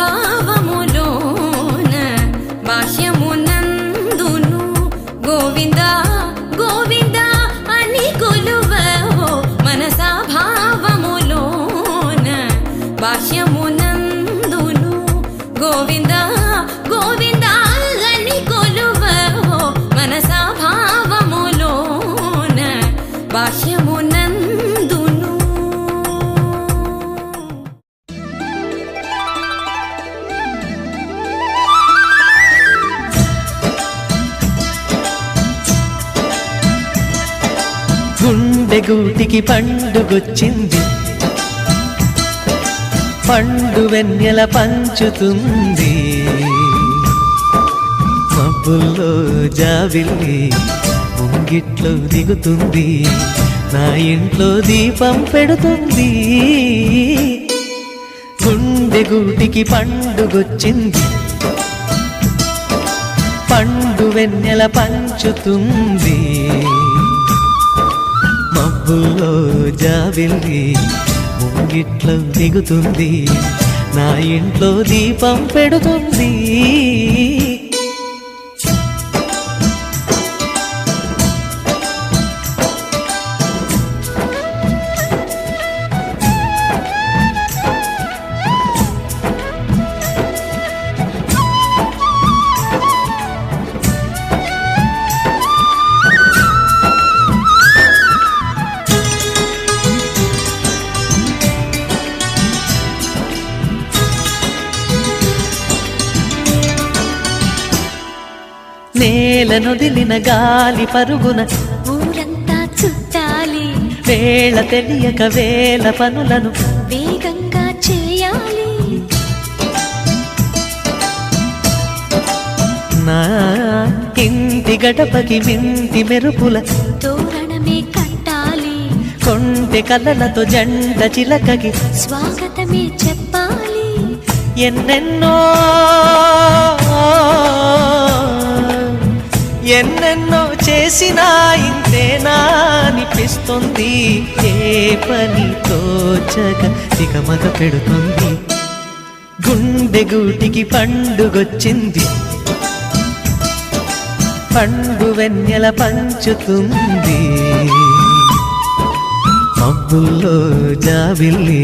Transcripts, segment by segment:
భావములోన బాహ్యమునందును గోవింద గోవింద అని కొలువవో మనసా భావములోన బాహ్యమునందును గోవింద గోవింద అని కొలువవో మనసా భావములోన బాహ్యమునందును. గుండెగూటికి పండుగొచ్చింది, పండు వెన్నెల పంచుతుంది, మబ్బుల్లో జాబిల్లి ముంగిట్లో దిగుతుంది, నా ఇంట్లో దీపం పెడుతుంది. గుండెగూటికి పండుగొచ్చింది, పండు వెన్నెల పంచుతుంది, మబ్బుల్లో జాబిల్లి ముంగిట్లో దిగుతుంది, నా ఇంట్లో దీపం పెడుతుంది. నేలనొదిలిన గాలి పరుగున ఊరంతా చుట్టాలి, వేళ తెలియక వేల పనులను వేగంగా చేయాలి, నా ఇంటి గడపకి మింటి మెరుపుల తోరణమే కట్టాలి, కొంటె కలలతో జంట చిలకకి స్వాగతమే చెప్పాలి. ఎన్నెన్నో ఎన్నెన్నో చేసినా ఇంతేనా అనిపిస్తుంది, ఏ పని తోచక తికమక పెడుతుంది. గుండెగూటికి పండుగొచ్చింది, పండు వెన్నెల పంచుతుంది, మబ్బుల్లో జాబిల్లి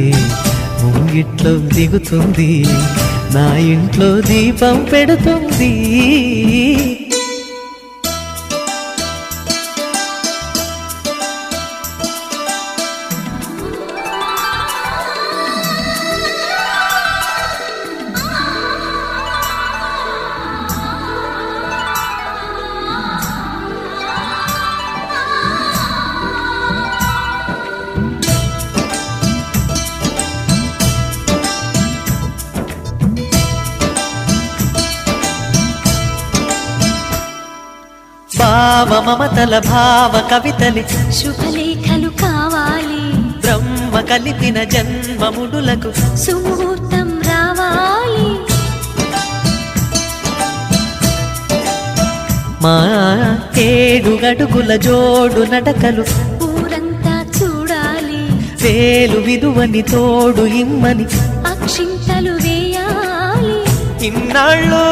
ముంగిట్లో దిగుతుంది, నా ఇంట్లో దీపం పెడుతుంది. భావ మమతల భావ కవితలి శుభలేఖలు కావాలి, బ్రహ్మ కలిపిన జన్మముడులకు సుముహూర్తం రావాలి, మా ఏడు గడుగుల జోడు నడకలు ఊరంతా చూడాలి, వేలు విలువని తోడు ఇమ్మని అక్షింతలు వేయాలి. ఇన్నాళ్ళు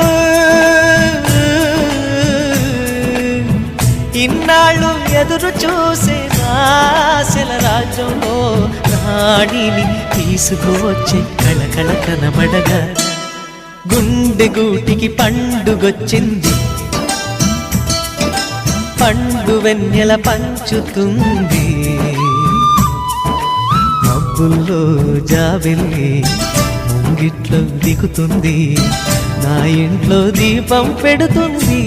ఎదురు చూసే ఆశల రాజ్యంలో రాణిని తీసుకువచ్చే కళకళ కనబడగా గుండెగూటికి పండుగొచ్చింది, పండు వెన్నెల పంచుతుంది, మబ్బుల్లో జాబిల్లి ముంగిట్లో దిగుతుంది, నా ఇంట్లో దీపం పెడుతుంది.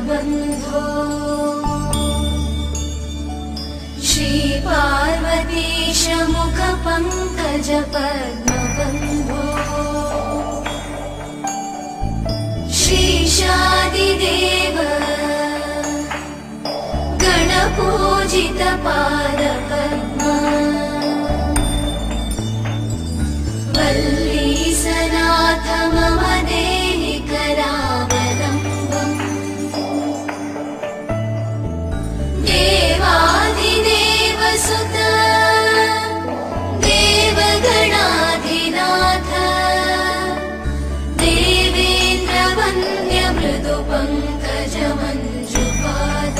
बंधो श्री पार्वतीश मुख पंकज पद्मबन्धो श्रीशादिदेव गणपूजितपादपद्मा वल्लीसनाथ मम देहि करावलम्बम् देवाधिदेवसुत देवगणाधिनाथ देवेन्द्रवन्द्य मृदुपङ्कजमञ्जुपाद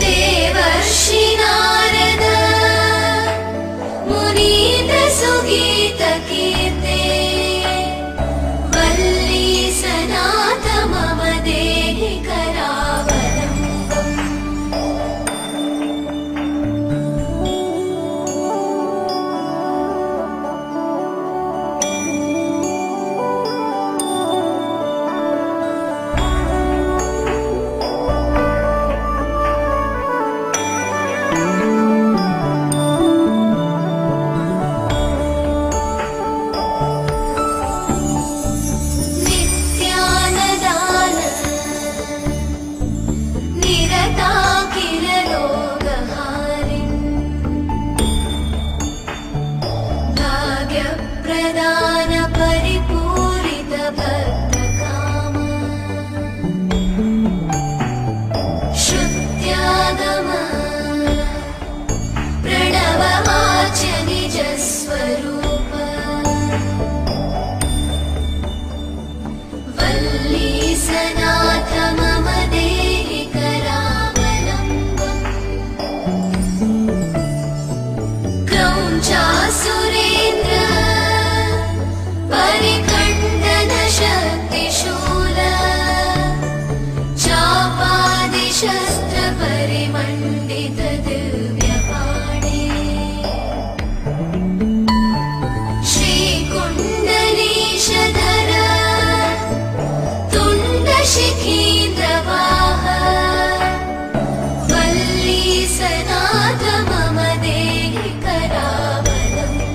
देवर्षि नारद मुनीन्द्रसुगीतकीर्ते वल्लीसनाथ मम देहि करावलम्बम् नित्यानदान निरताकिलरोगहारिन् भाग्यप्रदान परिपूरित भक्तकाम श्रुत्यागम प्रणववाच्य निजस्वरूप वल्लीसनाथ मम देहि करावलम्बम् क्रौञ्चासुरेन्द्र परिकण्डन शक्तिशूल चापादिशस्त्र परिमण्डित दिव्यपाणे श्रीकुण्डलीशधर तुण्डशिखीन्द्रवाह वल्लीसनाथ मम देहि करावलम्बम्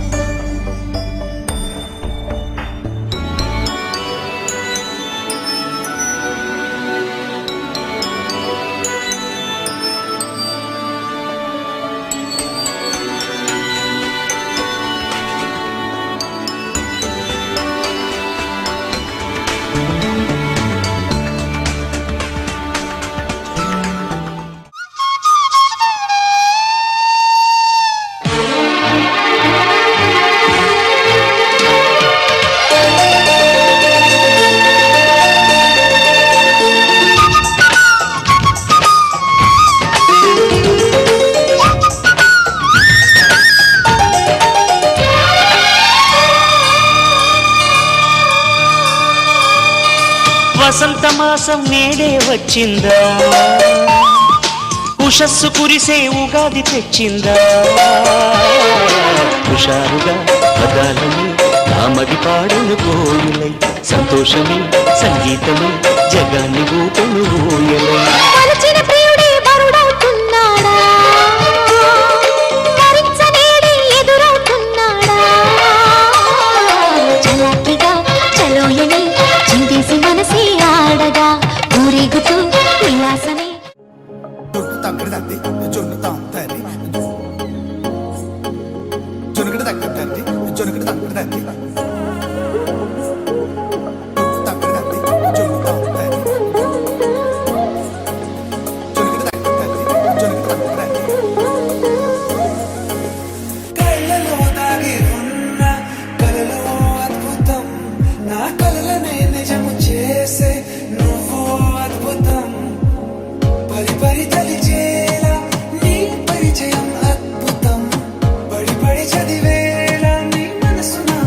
వసంత మాసం నేడే వచ్చిందా ఉషస్సు కురిసే ఉగాది తెచ్చిందా హుషారుగా పదాలని నామది పాడను కోయిలై సంతోషమే సంగీతమే జగాన్ని ఊపను ఊయలై మలచిన ప్రియుడే బరుడవుతున్నాడా భరించలేడే ఎదురవుతున్నాడా చలాకిగా చలోయని చిందేసి మనసే ఆడగా ఊరేగుతూ విలాసమే కళ్ళలో దాగి ఉన్న కలలో అద్భుతం నా కలలనే నిజము చేసే నువ్వు అద్భుతం పరి పరి తలిచేలా నీ పరిచయం అద్భుతం పడి పడి చదివేలా నీ మనసు నా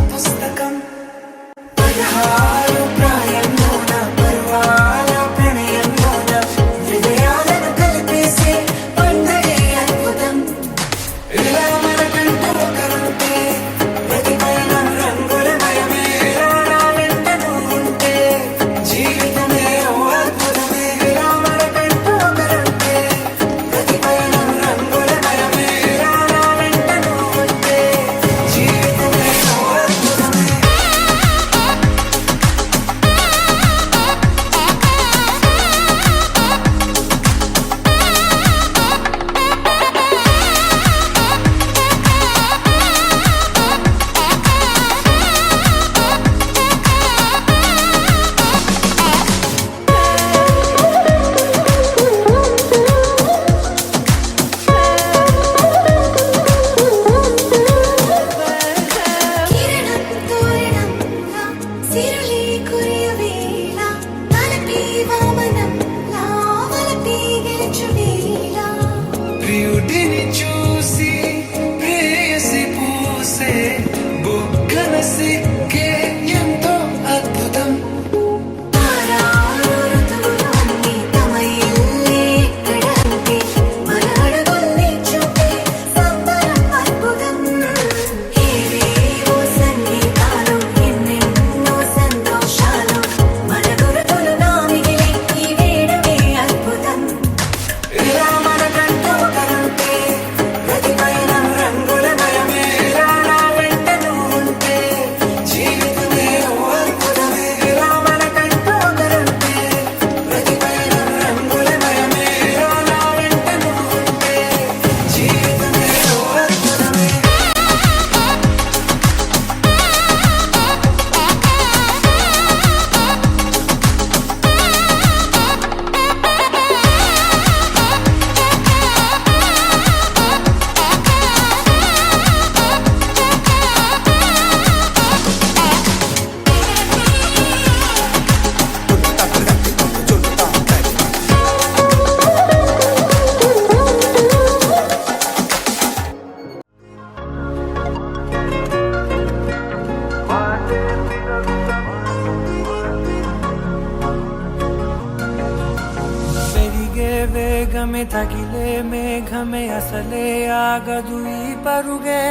వేగమే తగిలే మేఘమే అసలే ఆగదు ఈ పరుగే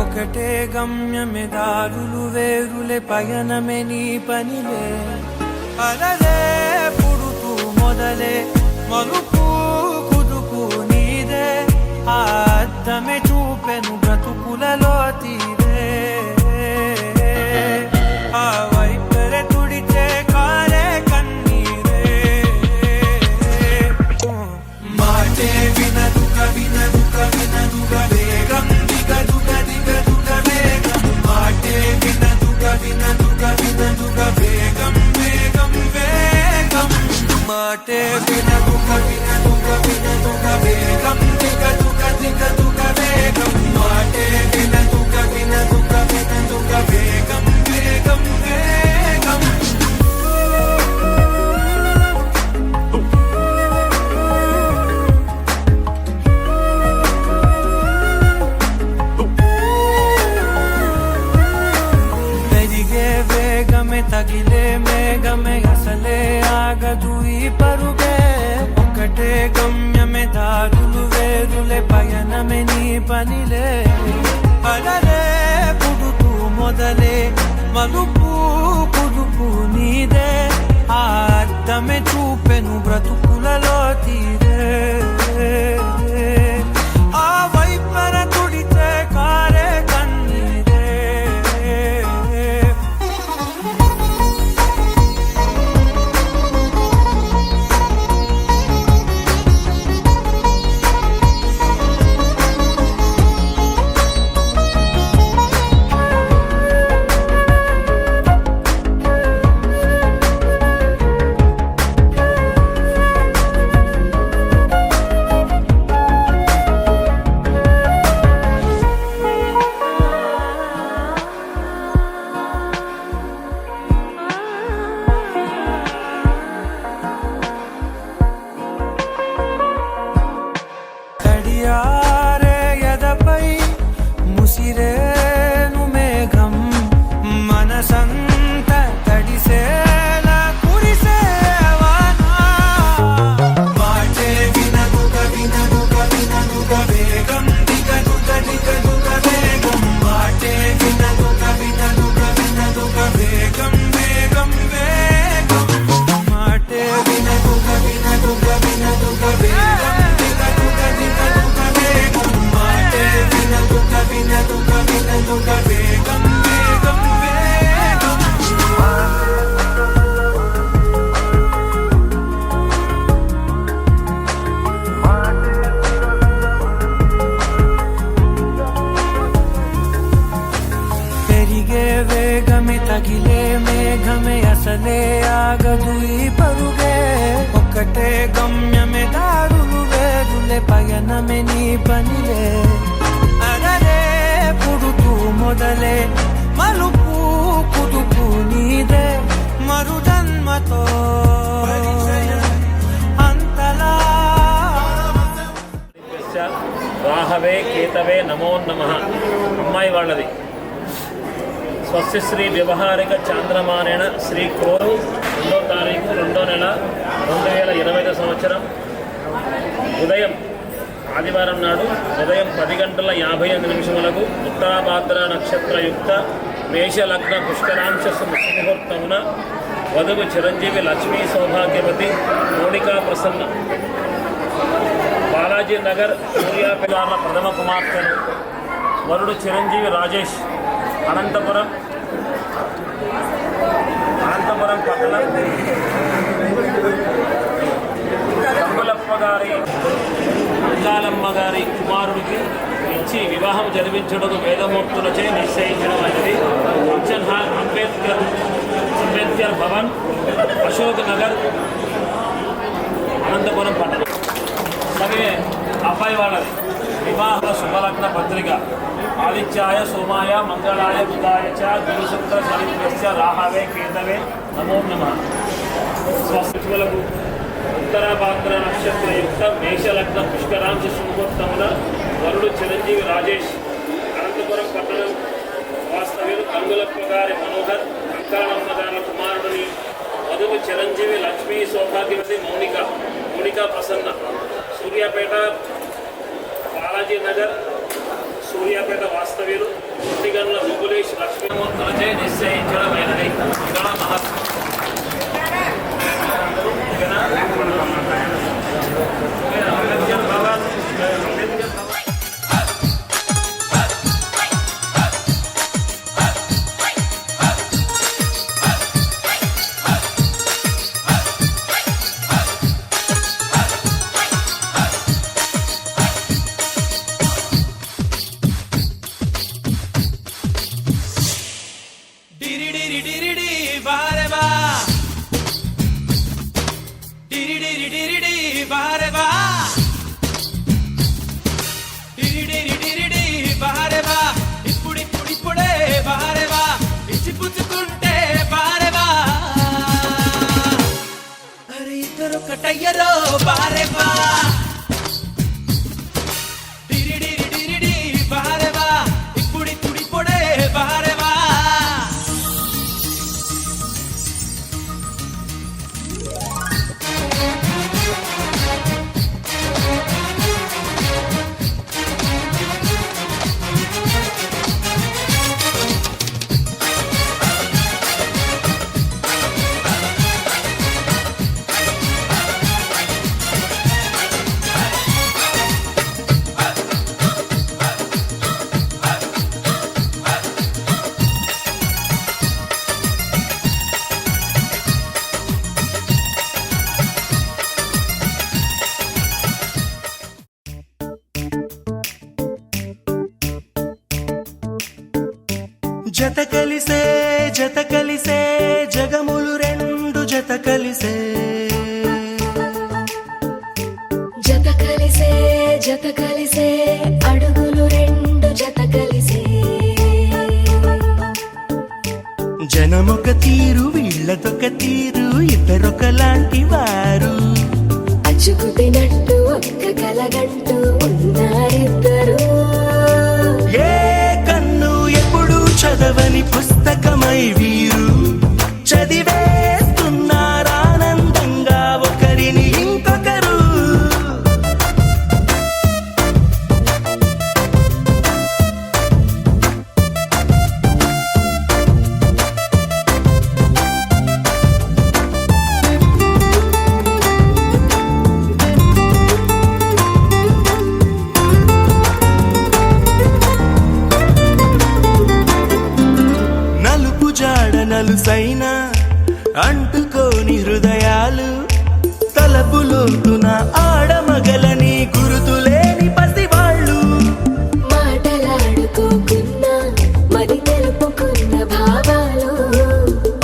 ఒకటే గమ్యమే దారులు వేరులే పయనమే నీ పనిలే అలలే పుడుతూ మొదలే మలుపు కుదుపు నీదే ఆ అద్దమే చూపెను బ్రతుకులలో తీరే ఆ వైపరే తుడిచే కారే కన్నీరే మాటే వినదుక వినదుక వినదుక వేగం దిగదుక దిగదుక వేగం మాటే వినదుక వినదుక వినదుక వేగం వేగం వేగం మాటే వినదుక వినదుక వినదుక వేగం దిగదుక దిగదుక వేగం మాటే వినదుక వినదుక వినదుక వేగం వేగం వేగం పెరిగే వేగమే తగిలే మేఘమే అసలే ఆగదు ఈ పరుగే ఒకటే గమ్యమే దారులు వేరులే పయనమే నీ పనిలే అలలే పుడుతూ మొదలే మలుపు కుదుపు నీదే ఆ అద్దమే చూపెను బ్రతుకులలో తీరే ఆ వైపర తుడితే కారే కన్నీరే కడియారే ఎదపై ముసిరేను మేఘం మనసంత తడిసేలా కురిసేవానా మాటే వినదుక వినదుక వినదుక వేగం దిగదుక దిగదుక వేగం మాటే వినదుక వినదుక వినదుక వేగం వేగం వేగం మాటే వినదుక వినదుక వినదుక వేగం దిగదుక దిగదుక వేగం మాటే వినదుక వినదుక వినదుక వేగం వేగం వేగం పెరిగే వేగమే తగిలే మేఘమే అసలే ఆగదు ఈ పరుగే ఒకటే గమ్యమే దారులు వేరులే పయనమే నీ పనిలే అలలే పుడుతూ మొదలే మలుపు కుదుపు నీదే మరు జన్మతో అంతలా రాహవే కేతవే నమో నమః అమ్మాయి వాళ్ళది స్వస్తిశ్రీ వ్యవహారిక చాంద్రమానేన శ్రీ క్రోరు 2వ తారీఖు 2వ నెల 2020 సంవత్సరం ఉదయం ఆదివారం నాడు ఉదయం 10:58 ఉత్తరాభాద్ర నక్షత్రయుక్త మేషలగ్న పుష్కరాంశ ముహూర్తమున వధువు చిరంజీవి లక్ష్మీ సౌభాగ్యవతి మౌనికా ప్రసన్న బాలాజీ నగర్ సూర్యాపిల్లార్ల ప్రథమ కుమార్తెను వరుడు చిరంజీవి రాజేష్ అనంతపురం పట్టణం గంగులప్ప గారి అంగాలమ్మ గారి కుమారుడికి ఇచ్చి వివాహం జరిపించుటకు వేదమూర్తులచే నిశ్చయించడం అనేది ఫంక్షన్ హాల్ అంబేద్కర్ భవన్ అశోక్ నగర్ అనంతపురం పట్టణం. అలాగే అబ్బాయి వాళ్ళది వివాహ శుభలగ్న పత్రిక ఆదిత్యాయ సోమాయ మంగళాయ బుధాయ చ గురుశుక్ర శనిభ్యశ్చ రాహవే కేతవే నమో నమః. స్వస్థులకు ఉత్తరాభాద్ర నక్షత్రయుక్త మేషలగ్న పుష్కరాంశ ముహూర్తమున వరుడు చిరంజీవి రాజేష్ అనంతపురం పట్టణం వాస్తవ్యులు కంగులప్ప గారి మనోహర్ అంకాళమ్మ గారి కుమారుడిని వధువు చిరంజీవి లక్ష్మీ సౌభాగ్యవతి మౌనిక ప్రసన్న సూర్యాపేట బాలాజీ నగర్ సూర్యాపేట వాస్తవ్యులు పుట్టిగండ్ల ముగులేష్ లక్ష్మీమూర్తులచే నిశ్చయించడమైనది. ఇక్కడ మహత్వం అంబేద్కర్ భవన్ కటయ్యరో బారేవా డిరిడిరిడిరిడి బారేవా ఇప్పుడిప్పుడిప్పుడే బారేవా జత కలిసే జగములు రెండు జత కలిసే జత కలిసే అడుగులు రెండు జత కలిసే జనమొక తీరు వీళ్ళదొక తీరు ఇద్దరొకలాంటి వారు అచ్చుకుతినట్టు ఒక్క కలగంటూ ఉన్నారిద్దరు ఏ కన్ను ఎప్పుడు చదవని పుస్తకమై వీరు చదివేస్తున్నారానందంగా ఒకరిని ఇంకొకరు. నలుసైన అంటుకోని హృదయాలు తలపులోతున ఆడమగలని గురుతులేని పసివాళ్ళు మాటలాడుకోకున్నా మరి తెలుపుకున్న భావాలు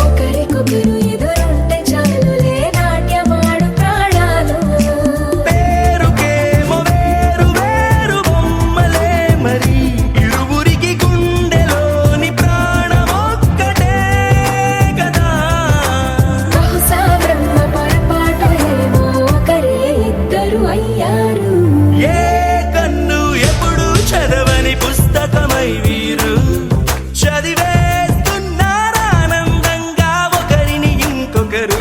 ఒకరికొకరు ఎదురుంటే చాలులే నాట్యమాడు ప్రాణాలు పేరుకేమో వేరు వేరు బొమ్మలే మరి ఇరువురికి గుండెలోని ప్రాణమొక్కటే కదా. బహుశా బ్రహ్మ పొరపాటు ఏమో ఒకరే ఇద్దరు అయ్యారు. ఏ కన్ను ఎప్పుడు చదవని పుస్తకమై వీరు చదివేస్తున్నారానందంగా ఒకరిని ఇంకొకరు.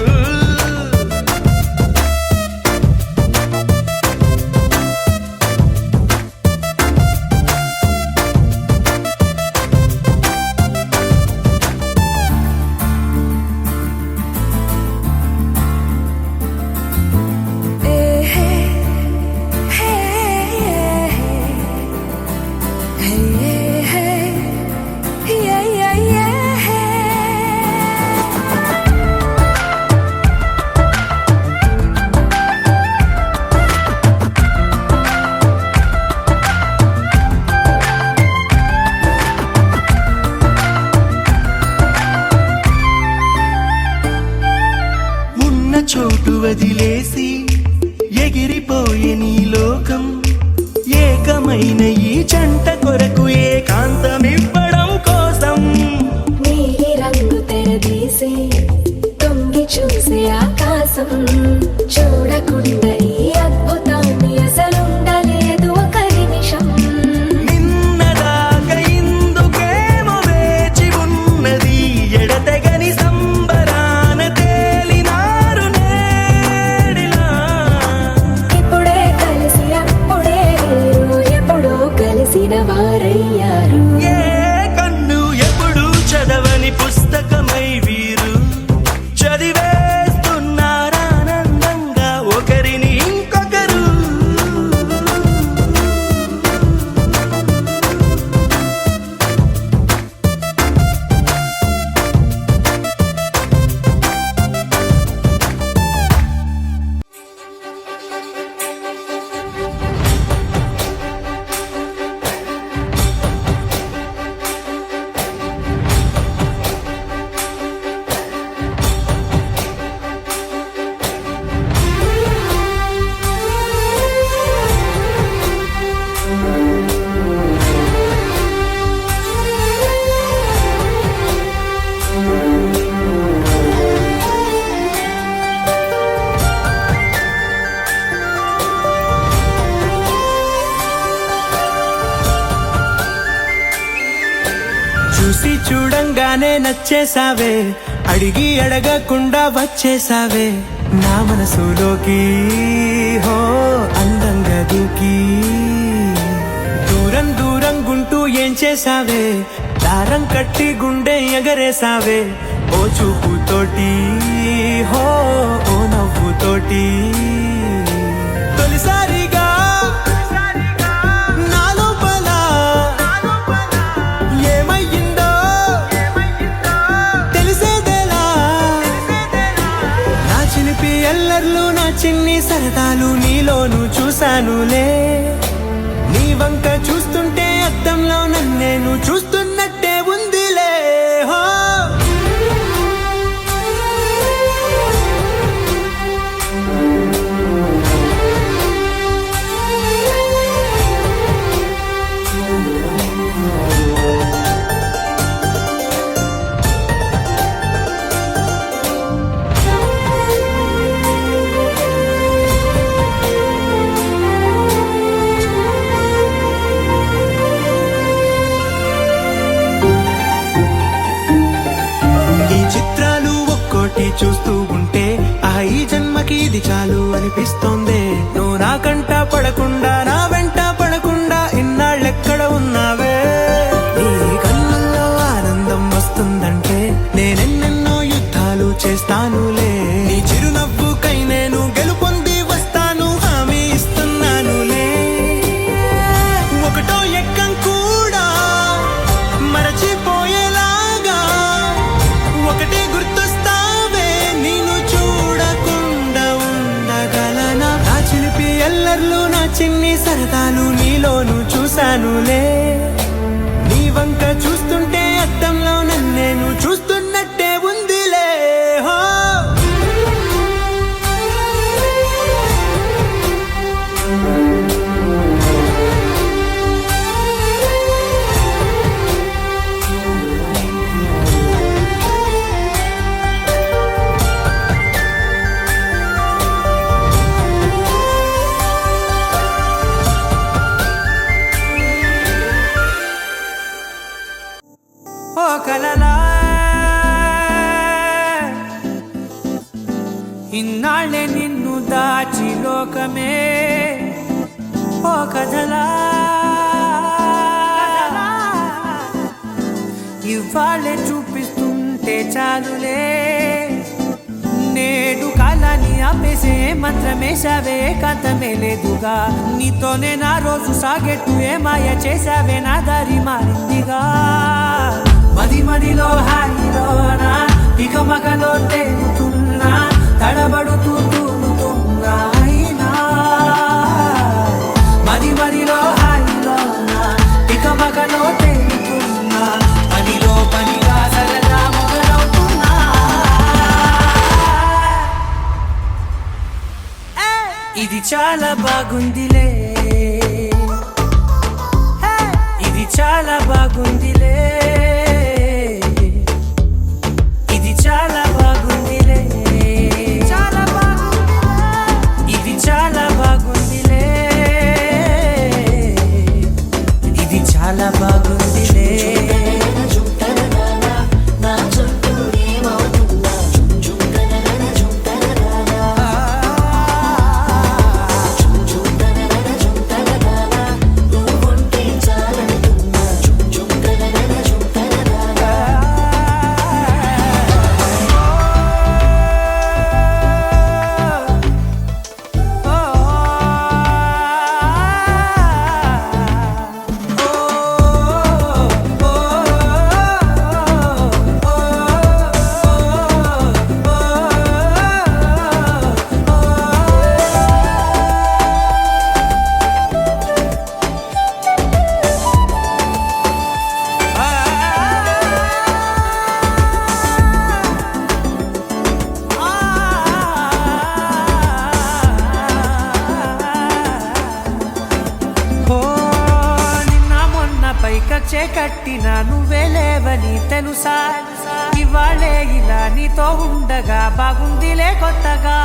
ఉన్న చోటు వదిలేసి ఎగిరిపోయే నీ లోకం ఏకమైన ఈ జంట కొరకు ఏకాంతమివ్వడం కోసం నీలి రంగు తెరదీసి తొంగి చూసే ఆకాశం చూడకుండా ఈ అద్భుతాన్ని అసలుండలేదు ఒక నిమిషం. నిన్నదాకా ఇందుకేమో వేచి ఉన్నది ఎడతెగని సంబరాన తేలిన చూసి చూడంగానే నచ్చేసావే, అడిగి అడగకుండా వచ్చేసావే నా మనసులోకి. హో అందంగా దూకి దూరం దూరం గుంటూ ఏం చేసావే, దారం కట్టి గుండె ఎగరేసావే ఓ చూపుతోటి. హో ఓ నవ్వుతోటి తొలిసారిగా నా లోపల ఏమయ్యిందో తెలిసేదేలా. నా చిలిపి ఎల్లర్లు నా చిన్ని సరదాలు నీలోను చూశానులే. నీ వంక చూస్తుంటే అద్దంలో నన్నేను చూస్తున్నట్టే ఉందిలే. హో చూస్తూ ఉంటే ఈ జన్మకి ఇది చాలు అనిపిస్తోందే. నువ్వు నా కంట పడకుండా నా వెంట పడకుండా ఇన్నాళ్ళెక్కడ ఉన్నావే. నీ కళ్ళల్లో ఆనందం వస్తుందంటే నేనెన్నెన్నో యుద్ధాలు చేస్తానులే. నీ చిరునవ్వుకై నేను గెలుపొంది వస్తాను హామీ ఇస్తున్నానులే. ఒకటో ఎక్కం కూడా మరచిపోయేలాగా ఒకటే గుర్తొస్తా. ఎల్లర్లు నా చిన్ని సరదాలు నీలోను చూశానులే. నీ వంక చూస్తుంటే అద్దంలో నన్నేను చూస్తున్నట్టే ఉందిలే. హో కలలా ఇన్నాళ్ళే నిన్ను దాచి లోకమే ఓ కథలా. ఇవాళ్ళే చూపిస్తుంటే చాలులే. నేడు కాలాన్ని ఆపేసే మంత్రమేశావే కాంతమే లేదుగా. నీతోనే నా రోజు సాగెట్టు ఏ మాయ చేశావే నా దారి మారిందిగా. మది మదిలో హాయిలోనా ఇక మగలో తేలుతున్నా తడబడుతూ తూలుతున్నా అయినా. మది మదిలో హాయిలోనా ఇక మగలో తేలుతున్నా పనిలో పనిగా సరదా మొదలవుతున్నా. ఇది చాలా బాగుందిలే, ఇది చాలా బాగుందిలే, చాలా బాగుందిలే, చాలా బాగుందిలే, ఇది చాలా బాగుందిలే, ఇది చాలా బాగుందిలే. కచ్చే కట్టినా నువ్వే లేవని తెలుసా. ఇవాళే ఇలా నీతో ఉండగా బాగుందిలే కొత్తగా.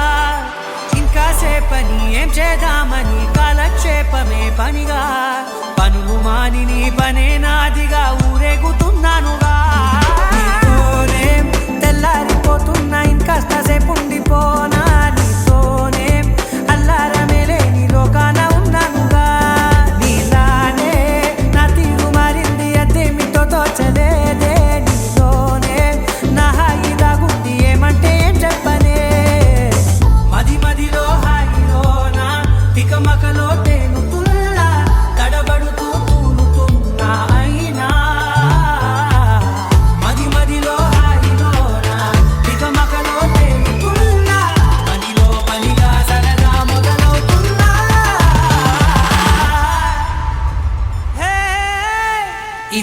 ఇంకా సేపని ఏం చేద్దామని కాలక్షేపమే పనిగా. పనులు మాని నీ పనే నాదిగా ఊరేగుతున్నానుగా.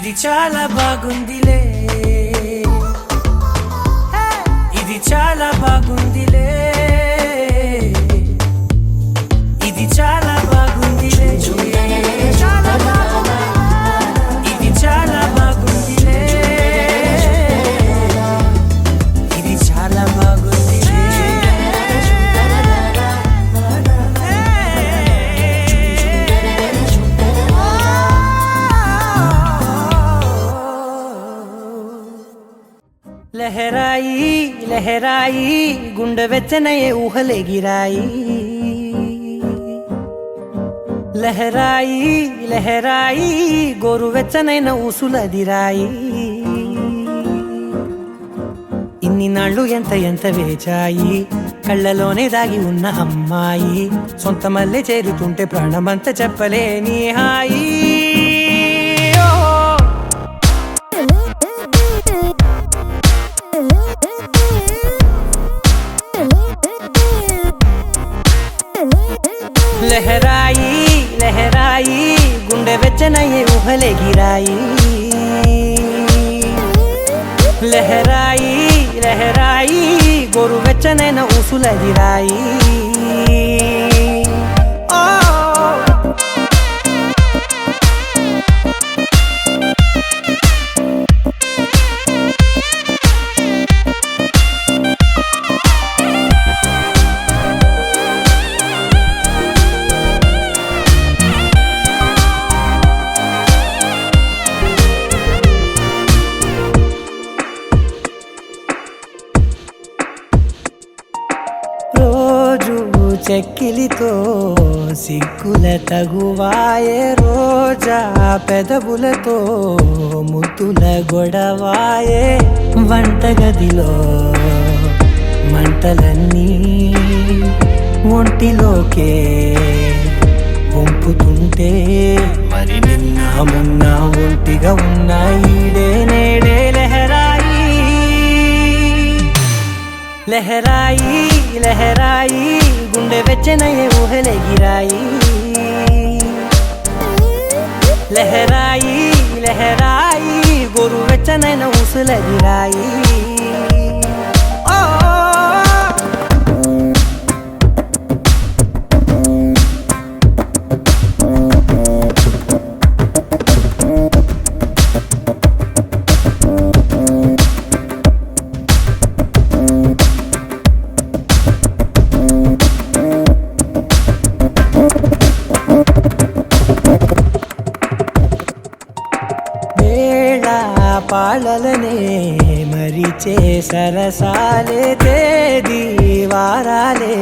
ఇది చాలా బాగుందిలే, ఇది చాలా బాగుందిలే, ఇది చాలా బాగుందిలే, చాలా బాగుంది, ఇది చాలా బాగుందిలే, ఇది చాలా బాగుందిలే. లహరాయి లహరాయి గుండె వెచ్చనయే ఊహలెగిరాయి, లహరాయి లహరాయి గోరు వెచ్చనైన ఊసులదిరాయి. ఇన్ని నాళ్ళు ఎంత ఎంత వేచాయి, కళ్ళలోనే దాగి ఉన్న అమ్మాయి, సొంత మల్లె చేరుతుంటే ప్రాణమంతా చెప్పలేని హాయి. లహరాయి లహరాయి గుండె వెచ్చనయ్యే ఊహలెగిరాయి, లహరాయి లహరాయి గోరు వెచ్చనైన ఊసులదిరాయి. చెక్కిలితో సిగ్గుల తగువాయే, రోజా పెదవులతో ముద్దుల గొడవాయే, వంటగదిలో మంటలన్నీ ఒంటిలోకే వంపుతుంటే, మరి నిన్న మొన్న ఒంటిగా ఉన్న ఈడే నేడే లహరాయి, లహరాయి లహరాయి గుండె వెచ్చనయ్యే ఊహలెగిరాయి, లహరాయి లహరాయి గోరు వెచ్చనైన ఊసులదిరాయి. పాలలనే మరిచే సరసాలే, తేదీ వారాలే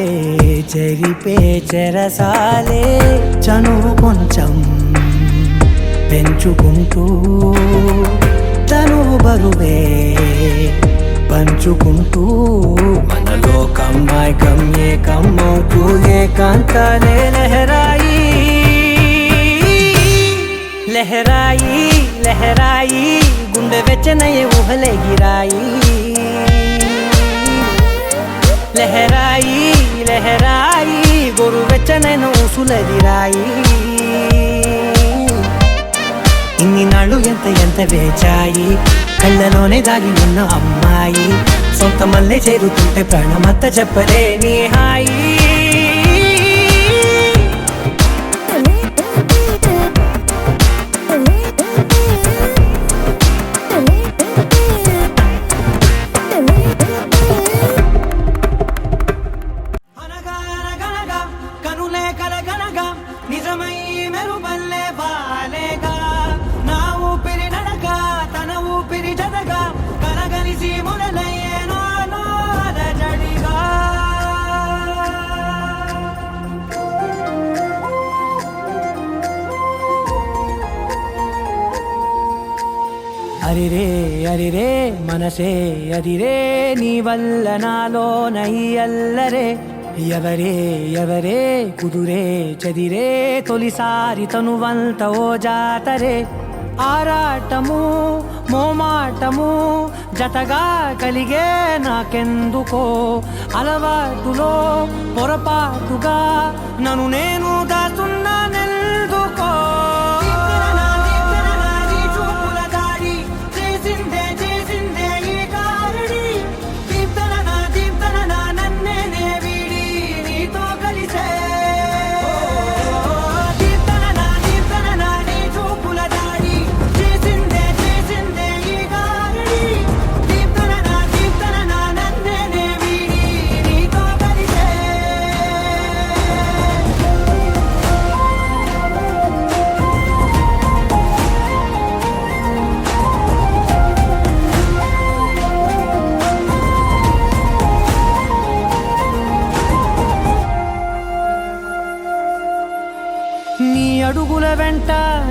చెరిపే చెరసాలే, చనువు కొంచెం పెంచుకుంటూ తనువు బరువే పంచుకుంటూ, మనలో కమ్మాయికం ఏకమవుతూ ఏకాంతాలే లహరాయి, లహరాయి లహరాయి గుండె వెచ్చనయ్యే ఊహలెగిరాయి, లహరాయి లహరాయి గోరు వెచ్చనైన ఊసులదిరాయి. ఇన్ని నాళ్ళు ఎంత ఎంత వేచాయి, కళ్ళలోనే దాగి ఉన్న అమ్మాయి, సొంత మల్లె చేరుతుంటే ప్రాణమంతా చెప్పలేని హాయి. నిజమై మెరుపల్లే బాలేగా, నా ఊపిరి నడక తన ఊపిరి జతగా, కలగలిసి మొదలయ్యేనో జడిగా. అరిరే అరిరే మనసే అదిరే, నీ వల్ల నాలో నయ్యల్లరే, ఎవరే ఎవరే కుదురే చదిరే, తొలిసారి తనువంత ఓ జాతరే, ఆరాటము మోమాటము జతగా కలిగే నాకెందుకో, అలవాటులో పొరపాటుగా నన్ను నేను దాస్తున్నా నెల్దుకో. చూపుల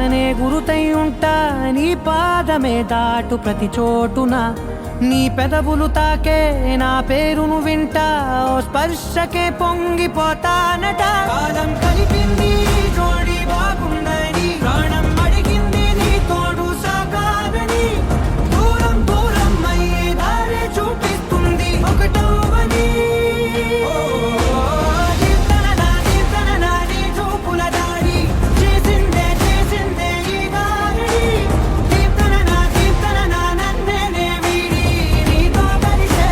పక్కనే గురుతై ఉంటా, నీ పాదమే దాటు ప్రతి చోటున, నీ పెదవులు తాకే నా పేరును వింటా, ఓ స్పర్శకే పొంగిపోతానట. కాలం కలిపింది జోడి బాగుందని, ప్రాణం అడిగింది నీ తోడు సాగాలని, దూరం దూరం అయ్యే దారి చూపిస్తుంది ఒకటవని. నీ చూపుల దారి చేసిందే చేసిందే ఈ దారి, దీప్తన నన్నే వీడి నీతో కలిసే.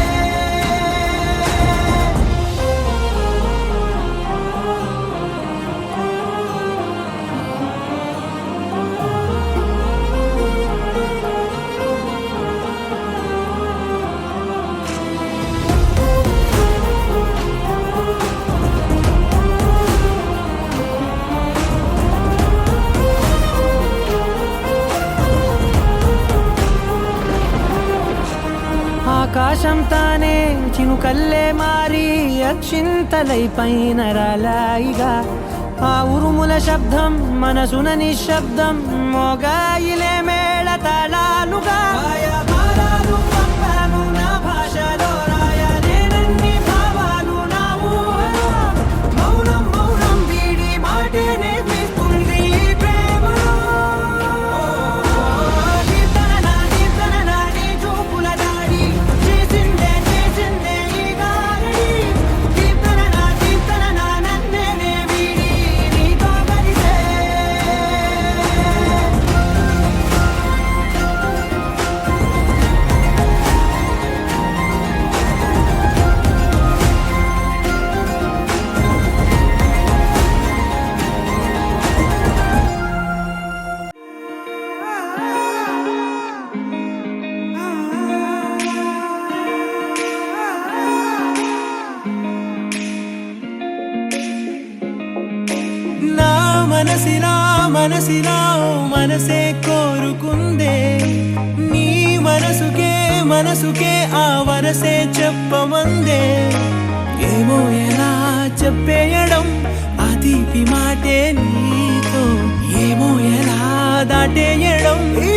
ఆకాశం తానే చినుకల్లే మారి అక్షింతలై పైన రాలాయిగా, ఆ ఉరుముల శబ్దం మనసున నిశ్శబ్దం మోగాయిలే మేళ తాళాలుగా. భారాలు పంపాను నా భాషలో, రాయలేనన్ని భావాలు నా ఊహలో, మౌనం మౌనం వీడి మాటే నేర్పిస్తుంది ఈ ప్రేమలో. దీప్తన నీ చూపుల దాడి చేసిందే చేసిందే ఈ గారడి, దీప్తన నన్నే వీడి నీతో కలిసే. నా మనసిలా మనసే కోరుకుందే, నీ మనసుకే ఆ వరసే చెప్పమందే. ఏమో ఎలా చెప్పేయడం ఆ తీపి మాటే నీతో, ఏమో ఎలా దాటేయడం ఈ